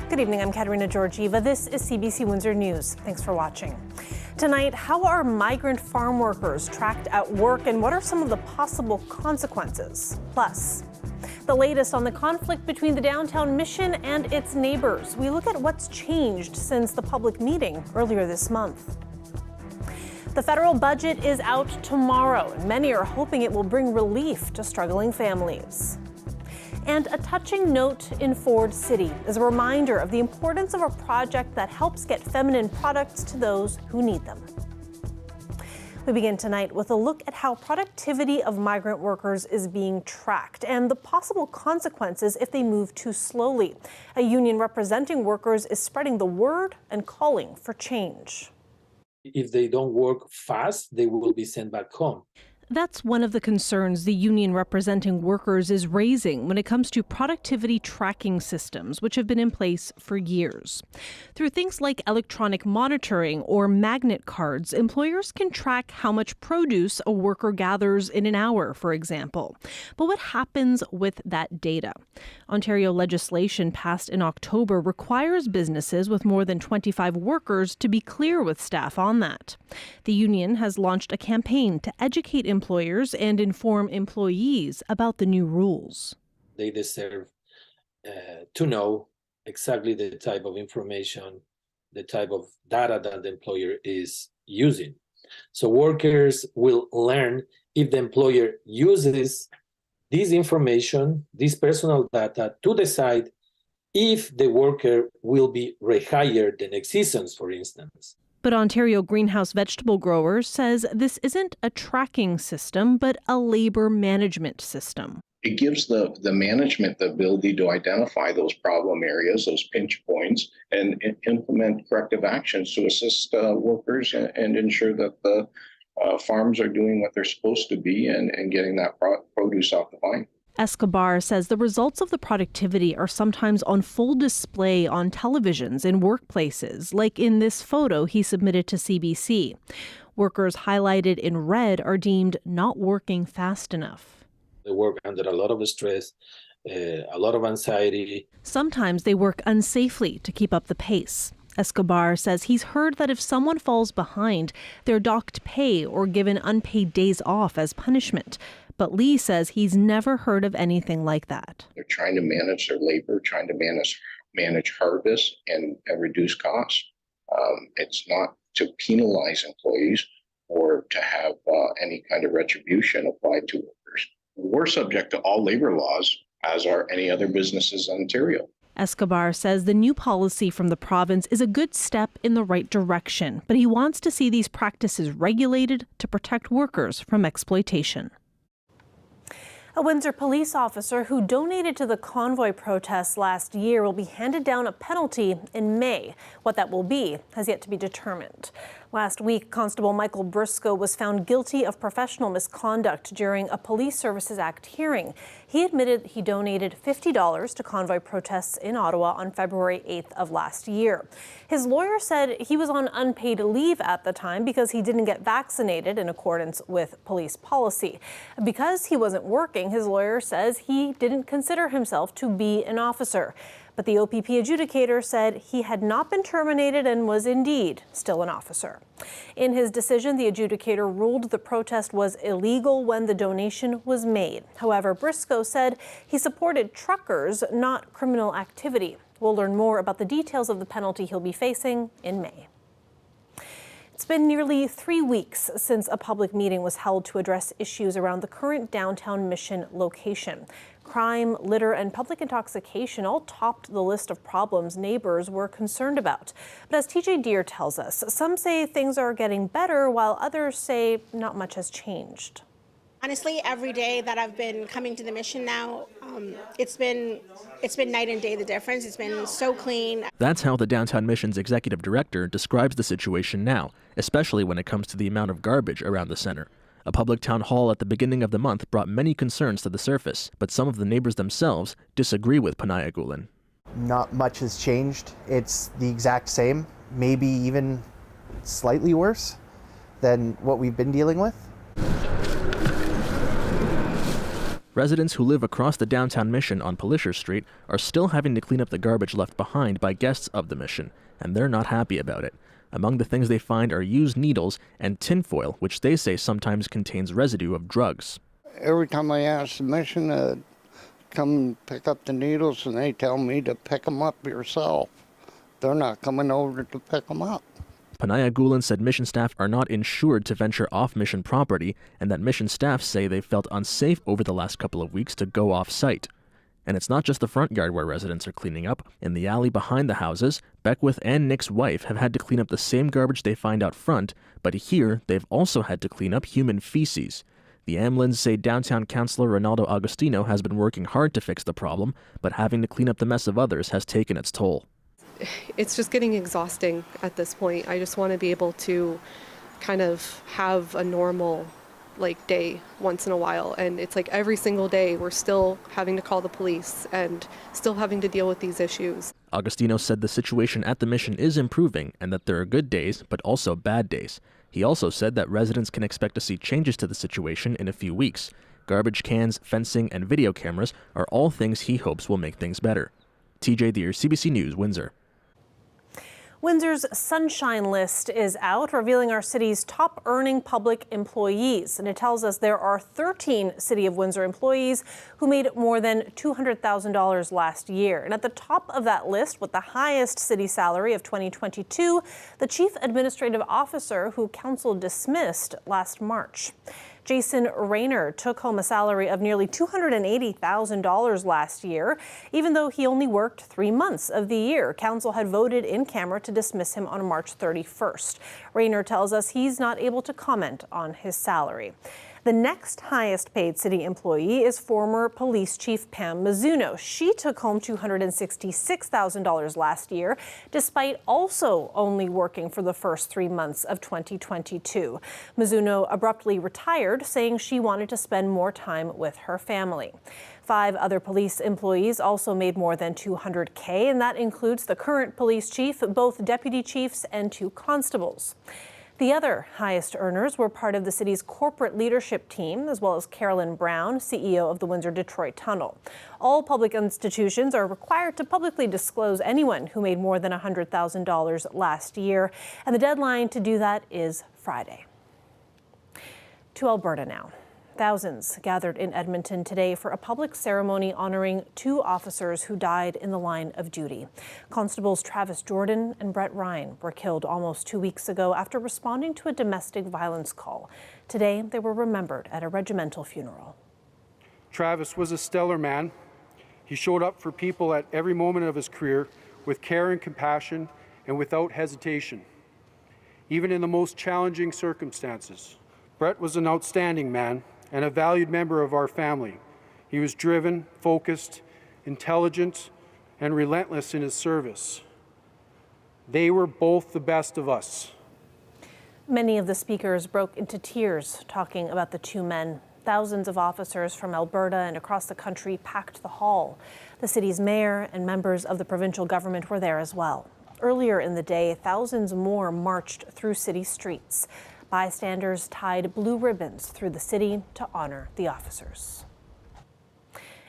Good evening, I'm Katerina Georgieva. This is CBC Windsor News. Thanks for watching. Tonight, how are migrant farm workers tracked at work and what are some of the possible consequences? Plus, the latest on the conflict between the downtown mission and its neighbors. We look at what's changed since the public meeting earlier this month. The federal budget is out tomorrow, and many are hoping it will bring relief to struggling families. And a touching note in Ford City is a reminder of the importance of a project that helps get feminine products to those who need them. We begin tonight with a look at how productivity of migrant workers is being tracked and the possible consequences if they move too slowly. A union representing workers is spreading the word and calling for change. If they don't work fast, they will be sent back home. That's one of the concerns the union representing workers is raising when it comes to productivity tracking systems, which have been in place for years. Through things like electronic monitoring or magnet cards, employers can track how much produce a worker gathers in an hour, for example. But what happens with that data? Ontario legislation passed in October requires businesses with more than 25 workers to be clear with staff on that. The union has launched a campaign to educate employers and inform employees about the new rules. They deserve to know exactly the type of information, the type of data that the employer is using. So workers will learn if the employer uses this information, this personal data, to decide if the worker will be rehired the next seasons, for instance. But Ontario Greenhouse Vegetable Growers says this isn't a tracking system, but a labor management system. It gives the management the ability to identify those problem areas, those pinch points, and implement corrective actions to assist workers and ensure that the farms are doing what they're supposed to be and getting that produce off the vine. Escobar says the results of the productivity are sometimes on full display on televisions in workplaces, like in this photo he submitted to CBC. Workers highlighted in red are deemed not working fast enough. They work under a lot of stress, a lot of anxiety. Sometimes they work unsafely to keep up the pace. Escobar says he's heard that if someone falls behind, they're docked pay or given unpaid days off as punishment. But Lee says he's never heard of anything like that. They're trying to manage their labor, trying to manage harvest and reduce costs. It's not to penalize employees or to have any kind of retribution applied to workers. We're subject to all labor laws, as are any other businesses in Ontario. Escobar says the new policy from the province is a good step in the right direction, but he wants to see these practices regulated to protect workers from exploitation. A Windsor police officer who donated to the convoy protests last year will be handed down a penalty in May. What that will be has yet to be determined. Last week, Constable Michael Briscoe was found guilty of professional misconduct during a Police Services Act hearing. He admitted he donated $50 to convoy protests in Ottawa on February 8th of last year. His lawyer said he was on unpaid leave at the time because he didn't get vaccinated in accordance with police policy. Because he wasn't working, his lawyer says he didn't consider himself to be an officer. But the OPP adjudicator said he had not been terminated and was indeed still an officer. In his decision, the adjudicator ruled the protest was illegal when the donation was made. However, Briscoe said he supported truckers, not criminal activity. We'll learn more about the details of the penalty he'll be facing in May. It's been nearly 3 weeks since a public meeting was held to address issues around the current downtown Mission location. Crime, litter, and public intoxication all topped the list of problems neighbors were concerned about. But as TJ Deere tells us, some say things are getting better, while others say not much has changed. Honestly, every day that I've been coming to the Mission now, it's been night and day the difference. It's been so clean. That's how the Downtown Mission's executive director describes the situation now, especially when it comes to the amount of garbage around the center. A public town hall at the beginning of the month brought many concerns to the surface, but some of the neighbors themselves disagree with Panaya Gulen. Not much has changed. It's the exact same, maybe even slightly worse than what we've been dealing with. Residents who live across the downtown Mission on Pelisher Street are still having to clean up the garbage left behind by guests of the Mission, and they're not happy about it. Among the things they find are used needles and tinfoil, which they say sometimes contains residue of drugs. Every time I ask the Mission to come pick up the needles, and they tell me to pick them up yourself. They're not coming over to pick them up. Panaya Gulen said Mission staff are not insured to venture off Mission property, and that Mission staff say they felt unsafe over the last couple of weeks to go off-site. And it's not just the front yard where residents are cleaning up. In the alley behind the houses, Beckwith and Nick's wife have had to clean up the same garbage they find out front, but here they've also had to clean up human feces. The Amlins say downtown councillor Ronaldo Agostino has been working hard to fix the problem, but having to clean up the mess of others has taken its toll. It's just getting exhausting at this point. I just want to be able to kind of have a normal day once in a while, and it's like every single day we're still having to call the police and still having to deal with these issues. Agostino said the situation at the Mission is improving and that there are good days but also bad days. He also said that residents can expect to see changes to the situation in a few weeks. Garbage cans, fencing, and video cameras are all things he hopes will make things better. TJ Deere, CBC News, Windsor. Windsor's Sunshine List is out, revealing our city's top-earning public employees. And it tells us there are 13 City of Windsor employees who made more than $200,000 last year. And at the top of that list, with the highest city salary of 2022, the Chief Administrative Officer, who council dismissed last March. Jason Rayner took home a salary of nearly $280,000 last year, even though he only worked 3 months of the year. Council had voted in camera to dismiss him on March 31st. Rayner tells us he's not able to comment on his salary. The next highest paid city employee is former police chief Pam Mizuno. She took home $266,000 last year, despite also only working for the first 3 months of 2022. Mizuno abruptly retired, saying she wanted to spend more time with her family. 5 other police employees also made more than $200K, and that includes the current police chief, both deputy chiefs, and 2 constables. The other highest earners were part of the city's corporate leadership team, as well as Carolyn Brown, CEO of the Windsor-Detroit Tunnel. All public institutions are required to publicly disclose anyone who made more than $100,000 last year, and the deadline to do that is Friday. To Alberta now. Thousands gathered in Edmonton today for a public ceremony honoring 2 officers who died in the line of duty. Constables Travis Jordan and Brett Ryan were killed almost 2 weeks ago after responding to a domestic violence call. Today, they were remembered at a regimental funeral. Travis was a stellar man. He showed up for people at every moment of his career with care and compassion and without hesitation, even in the most challenging circumstances. Brett was an outstanding man and a valued member of our family. He was driven, focused, intelligent, and relentless in his service. They were both the best of us. Many of the speakers broke into tears talking about the 2 men. Thousands of officers from Alberta and across the country packed the hall. The city's mayor and members of the provincial government were there as well. Earlier in the day, thousands more marched through city streets. Bystanders tied blue ribbons through the city to honor the officers.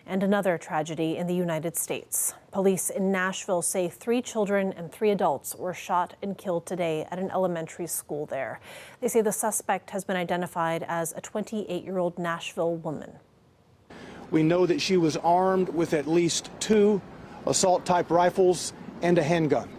And another tragedy in the United States. Police in Nashville say 3 children and 3 adults were shot and killed today at an elementary school there. They say the suspect has been identified as a 28-year-old Nashville woman. We know that she was armed with at least 2 assault-type rifles and a handgun.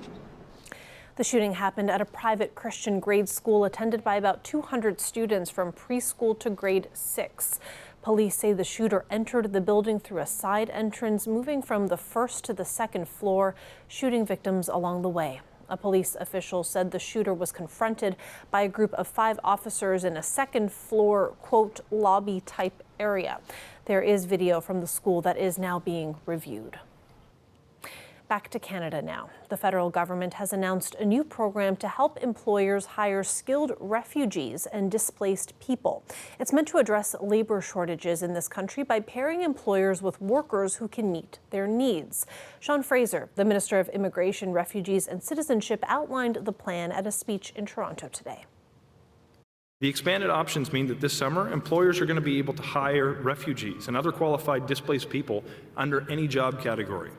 The shooting happened at a private Christian grade school attended by about 200 students from preschool to grade 6. Police say the shooter entered the building through a side entrance, moving from the 1st to the 2nd floor, shooting victims along the way. A police official said the shooter was confronted by a group of 5 officers in a 2nd floor, quote, lobby type area. There is video from the school that is now being reviewed. Back to Canada now. The federal government has announced a new program to help employers hire skilled refugees and displaced people. It's meant to address labor shortages in this country by pairing employers with workers who can meet their needs. Sean Fraser, the Minister of Immigration, Refugees and Citizenship, outlined the plan at a speech in Toronto today. The expanded options mean that this summer, employers are going to be able to hire refugees and other qualified displaced people under any job category.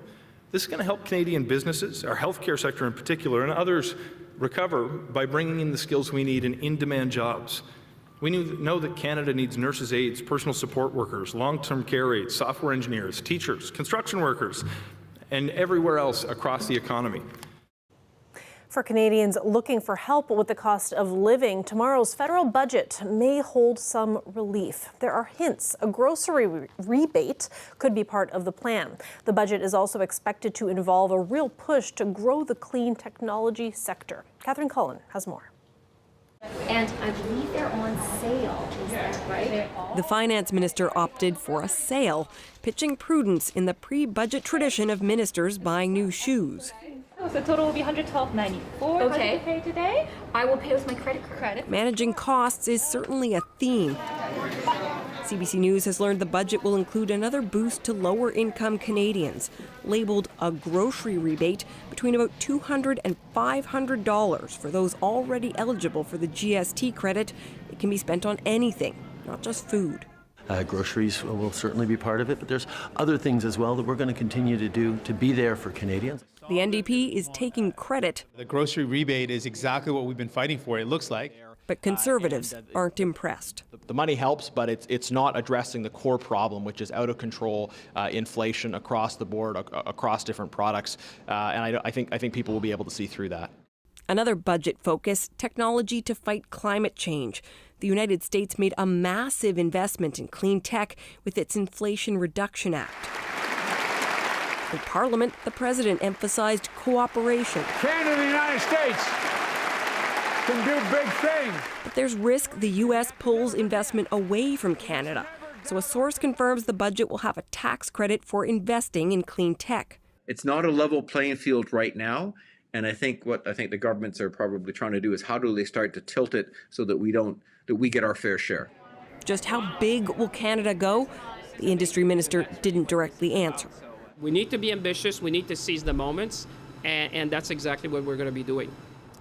This is going to help Canadian businesses, our healthcare sector in particular, and others recover by bringing in the skills we need in in-demand jobs. We know that Canada needs nurses' aides, personal support workers, long-term care aides, software engineers, teachers, construction workers, and everywhere else across the economy. For Canadians looking for help with the cost of living, tomorrow's federal budget may hold some relief. There are hints a grocery rebate could be part of the plan. The budget is also expected to involve a real push to grow the clean technology sector. Catherine Cullen has more. And I believe they're on sale, is that right? The finance minister opted for a sale, pitching prudence in the pre-budget tradition of ministers buying new shoes. Oh, so total will be $112.94. Okay. How do you pay today? I will pay with my credit card. Managing costs is certainly a theme. CBC News has learned the budget will include another boost to lower-income Canadians, labeled a grocery rebate between about $200 and $500 for those already eligible for the GST credit. It can be spent on anything, not just food. Groceries will certainly be part of it, but there's other things as well that we're going to continue to do to be there for Canadians. The NDP is taking credit. The grocery rebate is exactly what we've been fighting for, it looks like. But Conservatives aren't impressed. The money helps, but it's not addressing the core problem, which is out of control inflation across the board, across different products. And I think people will be able to see through that. Another budget focus, technology to fight climate change. The United States made a massive investment in clean tech with its Inflation Reduction Act. In Parliament, the president emphasized cooperation. Canada and the United States can do big things. But there's risk the U.S. pulls investment away from Canada. So a source confirms the budget will have a tax credit for investing in clean tech. It's not a level playing field right now. And I think the governments are probably trying to do is how do they start to tilt it so that we get our fair share. Just how big will Canada go? The industry minister didn't directly answer. We need to be ambitious, we need to seize the moments, and that's exactly what we're going to be doing.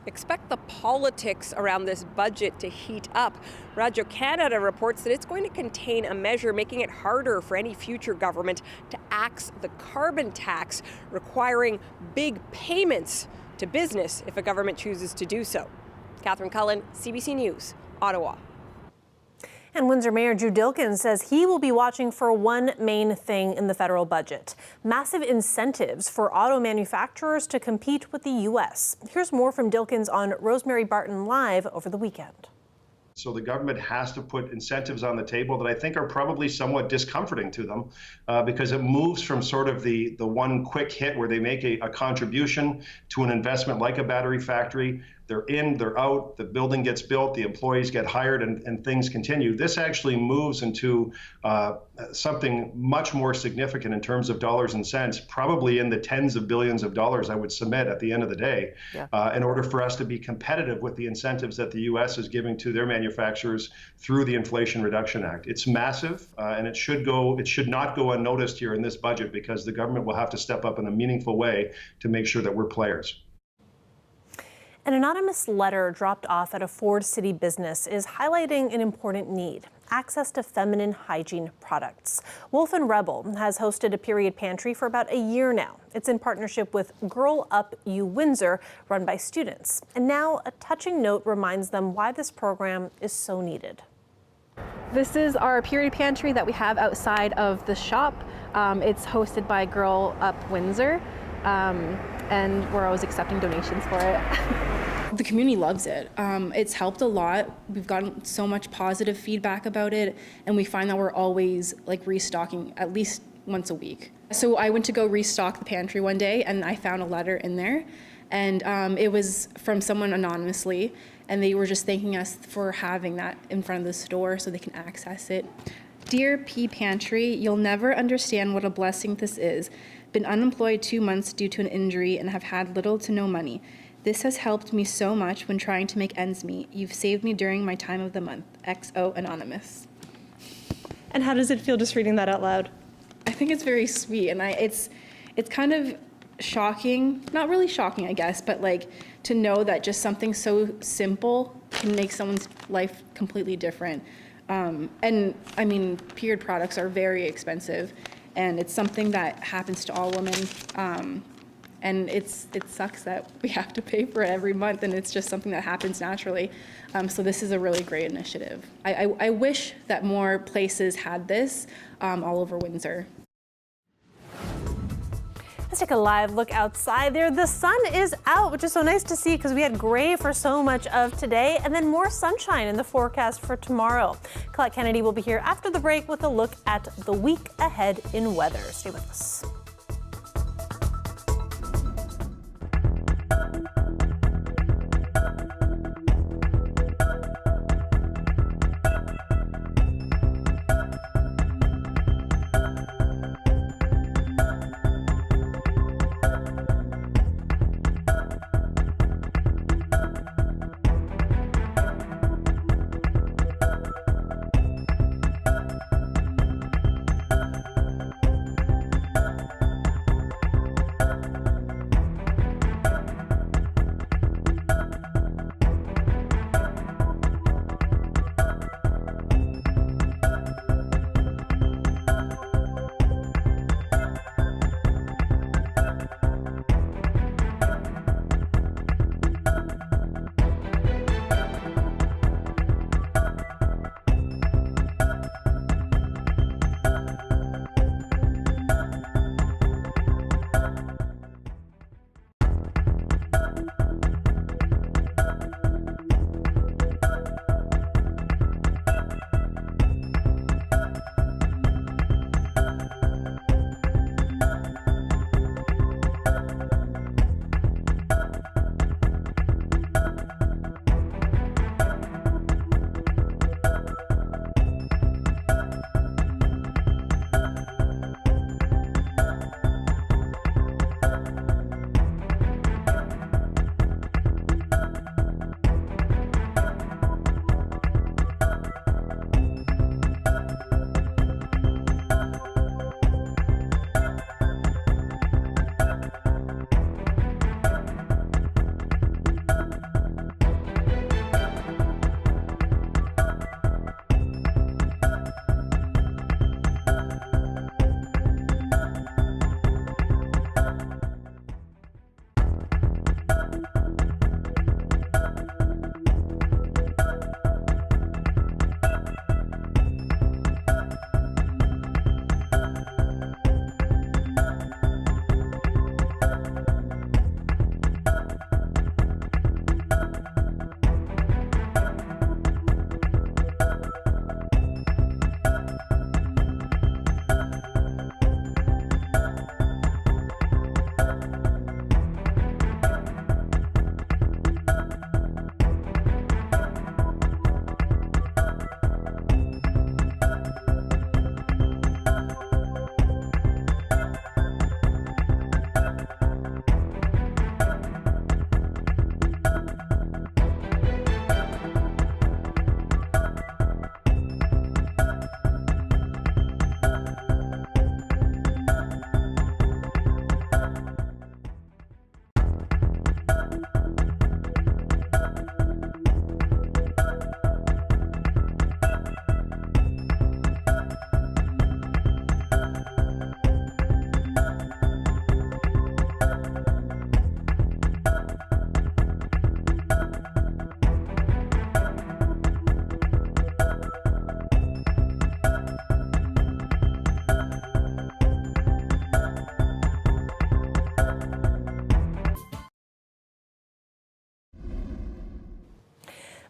Expect the politics around this budget to heat up. Radio Canada reports that it's going to contain a measure making it harder for any future government to axe the carbon tax, requiring big payments to business if a government chooses to do so. Catherine Cullen, CBC News, Ottawa. And Windsor Mayor Drew Dilkin says he will be watching for one main thing in the federal budget: massive incentives for auto manufacturers to compete with the U.S. Here's more from Dilkins on Rosemary Barton Live over the weekend. So the government has to put incentives on the table that I think are probably somewhat discomforting to them because it moves from sort of the one quick hit where they make a contribution to an investment like a battery factory. They're in, they're out, the building gets built, the employees get hired, and things continue. This actually moves into something much more significant in terms of dollars and cents, probably in the tens of billions of dollars, I would submit at the end of the day, in order for us to be competitive with the incentives that the U.S. is giving to their manufacturers through the Inflation Reduction Act. It's massive, and it should not go unnoticed here in this budget because the government will have to step up in a meaningful way to make sure that we're players. An anonymous letter dropped off at a Ford City business is highlighting an important need: access to feminine hygiene products. Wolf and Rebel has hosted a period pantry for about a year now. It's in partnership with Girl Up U Windsor, run by students. And now a touching note reminds them why this program is so needed. This is our period pantry that we have outside of the shop. It's hosted by Girl Up Windsor, and we're always accepting donations for it. The community loves it. It's helped a lot. We've gotten so much positive feedback about it, and we find that we're always restocking at least once a week. So I went to go restock the pantry one day, and I found a letter in there, and it was from someone anonymously, and they were just thanking us for having that in front of the store so they can access it. Dear P Pantry, you'll never understand what a blessing this is. Been unemployed 2 months due to an injury and have had little to no money. This has helped me so much when trying to make ends meet. You've saved me during my time of the month. XO Anonymous. And how does it feel just reading that out loud? I think it's very sweet, and it's kind of shocking, not really shocking, I guess, but to know that just something so simple can make someone's life completely different. And I mean, period products are very expensive, and it's something that happens to all women. And it sucks that we have to pay for it every month, and it's just something that happens naturally. So this is a really great initiative. I wish that more places had this all over Windsor. Let's take a live look outside there. The sun is out, which is so nice to see because we had gray for so much of today, and then more sunshine in the forecast for tomorrow. Colette Kennedy will be here after the break with a look at the week ahead in weather. Stay with us.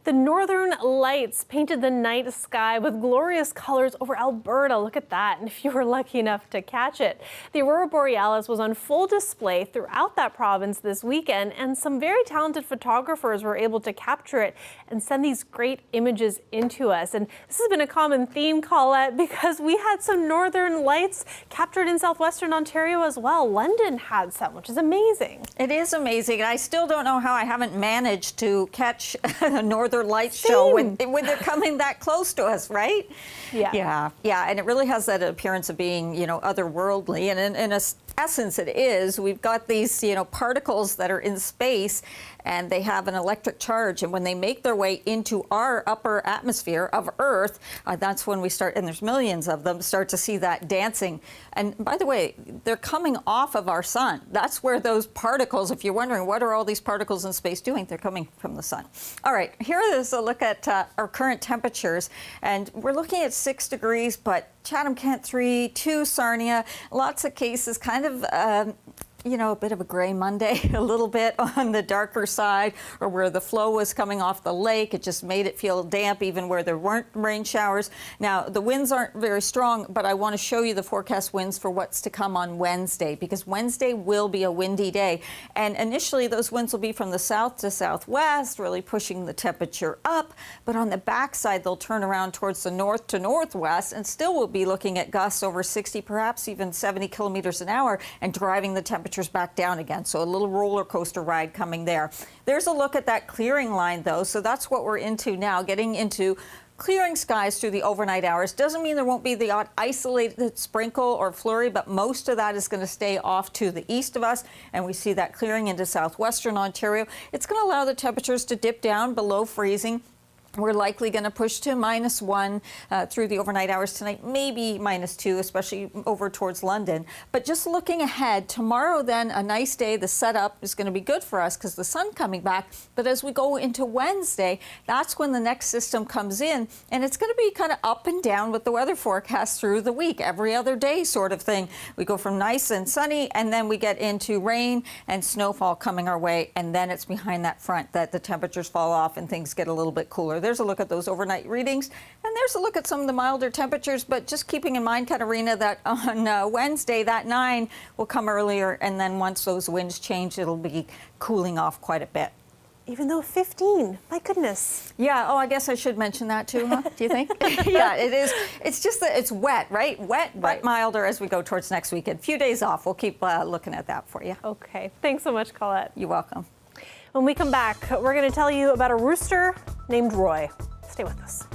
The northern lights painted the night sky with glorious colors over Alberta. Look at that, and if you were lucky enough to catch it. The Aurora Borealis was on full display throughout that province this weekend, and some very talented photographers were able to capture it and send these great images into us. And this has been a common theme, Colette, because we had some northern lights captured in southwestern Ontario as well. London had some, which is amazing. It is amazing. I still don't know how I haven't managed to catch a northern Northern Lights show when they're coming that close to us, right? Yeah. Yeah, and it really has that appearance of being, otherworldly, and in essence it is. We've got these, particles that are in space, and they have an electric charge, and when they make their way into our upper atmosphere of Earth, that's when we start, and there's millions of them, start to see that dancing. And by the way, they're coming off of our sun. That's where those particles, if you're wondering what are all these particles in space doing, they're coming from the sun. All right, here is a look at our current temperatures, and we're looking at 6 degrees, but Chatham-Kent 3, 2 Sarnia, lots of cases, kind of a bit of a gray Monday, a little bit on the darker side, or where the flow was coming off the lake. It just made it feel damp even where there weren't rain showers. Now, the winds aren't very strong, but I want to show you the forecast winds for what's to come on Wednesday, because Wednesday will be a windy day. And initially, those winds will be from the south to southwest, really pushing the temperature up. But on the backside, they'll turn around towards the north to northwest, and still we'll be looking at gusts over 60, perhaps even 70 kilometers an hour, and driving the temperatures back down again. So a little roller coaster ride coming there. There's a look at that clearing line, though. So that's what we're into now, getting into clearing skies through the overnight hours. Doesn't mean there won't be the odd isolated sprinkle or flurry, but most of that is going to stay off to the east of us, and we see that clearing into southwestern Ontario. It's going to allow the temperatures to dip down below freezing. We're likely going to push to -1 through the overnight hours tonight, maybe -2, especially over towards London. But just looking ahead, tomorrow then, a nice day. The setup is going to be good for us because the sun coming back. But as we go into Wednesday, that's when the next system comes in, and it's going to be kind of up and down with the weather forecast through the week, every other day sort of thing. We go from nice and sunny, and then we get into rain and snowfall coming our way, and then it's behind that front that the temperatures fall off and things get a little bit cooler. There's a look at those overnight readings, and there's a look at some of the milder temperatures, but just keeping in mind, Katarina, that on Wednesday, that 9 will come earlier, and then once those winds change, it'll be cooling off quite a bit. Even though 15, my goodness. Yeah, I guess I should mention that too, huh? Do you think? Yeah, it is. It's just that it's wet, right? Wet, milder as we go towards next weekend. Few days off. We'll keep looking at that for you. Okay. Thanks so much, Colette. You're welcome. When we come back, we're going to tell you about a rooster named Roy. Stay with us.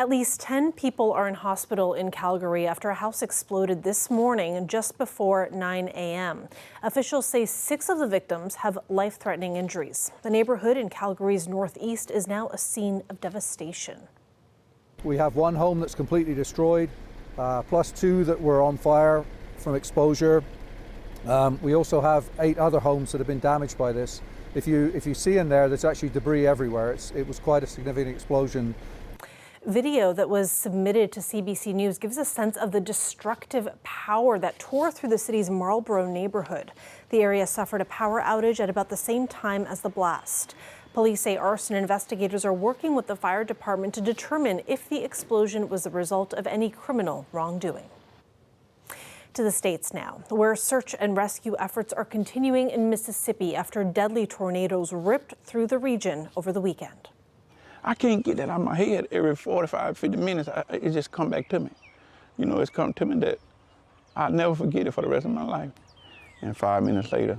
At least 10 people are in hospital in Calgary after a house exploded this morning just before 9 a.m. Officials say 6 of the victims have life-threatening injuries. The neighborhood in Calgary's northeast is now a scene of devastation. We have one home that's completely destroyed, plus 2 that were on fire from exposure. We also have 8 other homes that have been damaged by this. If you see in there, there's actually debris everywhere. It was quite a significant explosion. Video that was submitted to CBC News gives a sense of the destructive power that tore through the city's Marlborough neighborhood. The area suffered a power outage at about the same time as the blast. Police say arson investigators are working with the fire department to determine if the explosion was the result of any criminal wrongdoing. To the States now, where search and rescue efforts are continuing in Mississippi after deadly tornadoes ripped through the region over the weekend. I can't get that out of my head. Every 45, 50 minutes, it just come back to me. You know, it's come to me that I'll never forget it for the rest of my life. And 5 minutes later,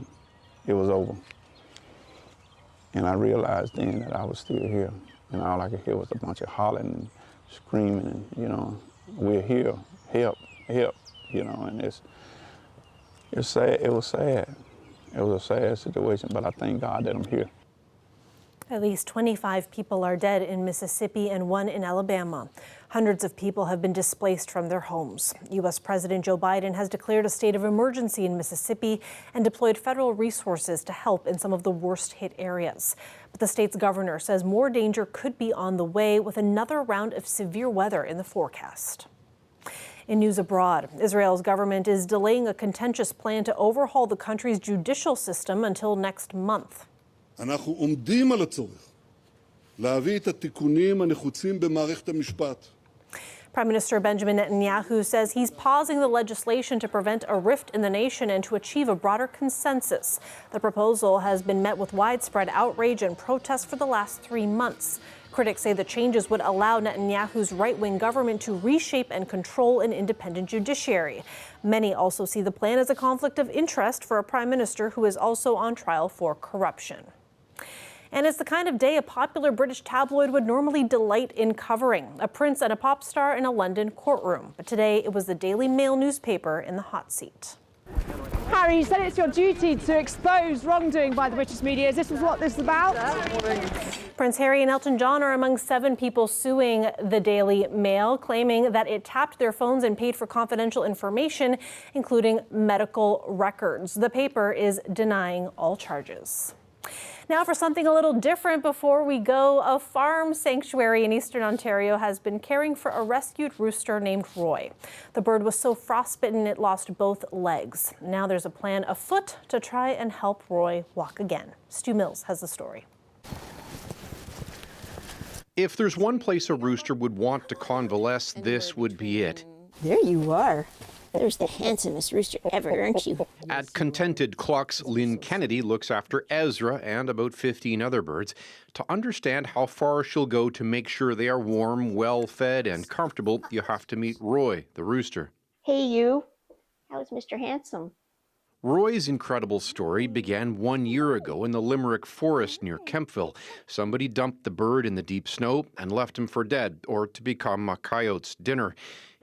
it was over. And I realized then that I was still here. And all I could hear was a bunch of hollering and screaming and, you know, we're here, help, help, you know, and it's sad. It was sad. It was a sad situation, but I thank God that I'm here. At least 25 people are dead in Mississippi and 1 in Alabama. Hundreds of people have been displaced from their homes. U.S. President Joe Biden has declared a state of emergency in Mississippi and deployed federal resources to help in some of the worst hit areas. But the state's governor says more danger could be on the way with another round of severe weather in the forecast. In news abroad, Israel's government is delaying a contentious plan to overhaul the country's judicial system until next month. אנחנו עומדים על הצורך להביא את התיקונים הנחוצים במערכת המשפט. Prime Minister Benjamin Netanyahu says he's pausing the legislation to prevent a rift in the nation and to achieve a broader consensus. The proposal has been met with widespread outrage and protests for the last 3 months. Critics say the changes would allow Netanyahu's right-wing government to reshape and control an independent judiciary. Many also see the plan as a conflict of interest for a prime minister who is also on trial for corruption. And it's the kind of day a popular British tabloid would normally delight in covering, a prince and a pop star in a London courtroom. But today it was the Daily Mail newspaper in the hot seat. Harry, you said it's your duty to expose wrongdoing by the British media. Is this what this is about? Prince Harry and Elton John are among 7 people suing the Daily Mail, claiming that it tapped their phones and paid for confidential information, including medical records. The paper is denying all charges. Now for something a little different before we go, a farm sanctuary in Eastern Ontario has been caring for a rescued rooster named Roy. The bird was so frostbitten it lost both legs. Now there's a plan afoot to try and help Roy walk again. Stu Mills has the story. If there's one place a rooster would want to convalesce, this would be it. There you are. There's the handsomest rooster ever, aren't you? At Contented Clucks, Lynn Kennedy looks after Ezra and about 15 other birds. To understand how far she'll go to make sure they are warm, well-fed, and comfortable, you have to meet Roy, the rooster. Hey, you. How's Mr. Handsome? Roy's incredible story began 1 year ago in the Limerick forest near Kempville. Somebody dumped the bird in the deep snow and left him for dead, or to become a coyote's dinner.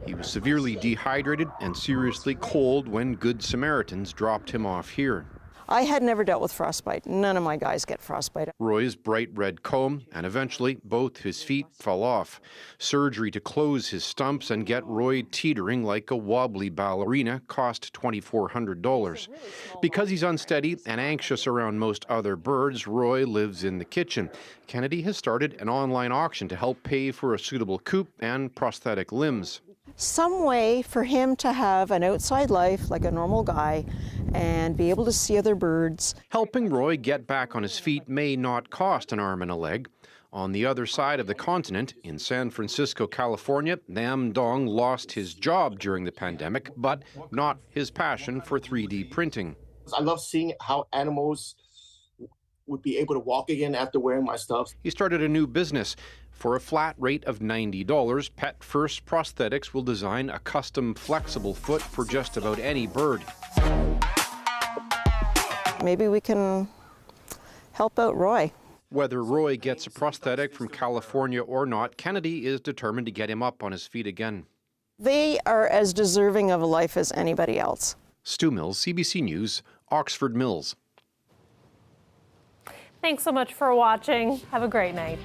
He was severely dehydrated and seriously cold when Good Samaritans dropped him off here. I had never dealt with frostbite. None of my guys get frostbite. Roy's bright red comb, and eventually both his feet fell off. Surgery to close his stumps and get Roy teetering like a wobbly ballerina cost $2,400. Because he's unsteady and anxious around most other birds, Roy lives in the kitchen. Kennedy has started an online auction to help pay for a suitable coop and prosthetic limbs. Some way for him to have an outside life like a normal guy and be able to see other birds. Helping Roy get back on his feet may not cost an arm and a leg. On the other side of the continent, in San Francisco, California, Nam Dong lost his job during the pandemic, but not his passion for 3D printing. I love seeing how animals would be able to walk again after wearing my stuff. He started a new business. For a flat rate of $90, Pet First Prosthetics will design a custom flexible foot for just about any bird. Maybe we can help out Roy. Whether Roy gets a prosthetic from California or not, Kennedy is determined to get him up on his feet again. They are as deserving of a life as anybody else. Stu Mills, CBC News, Oxford Mills. Thanks so much for watching. Have a great night.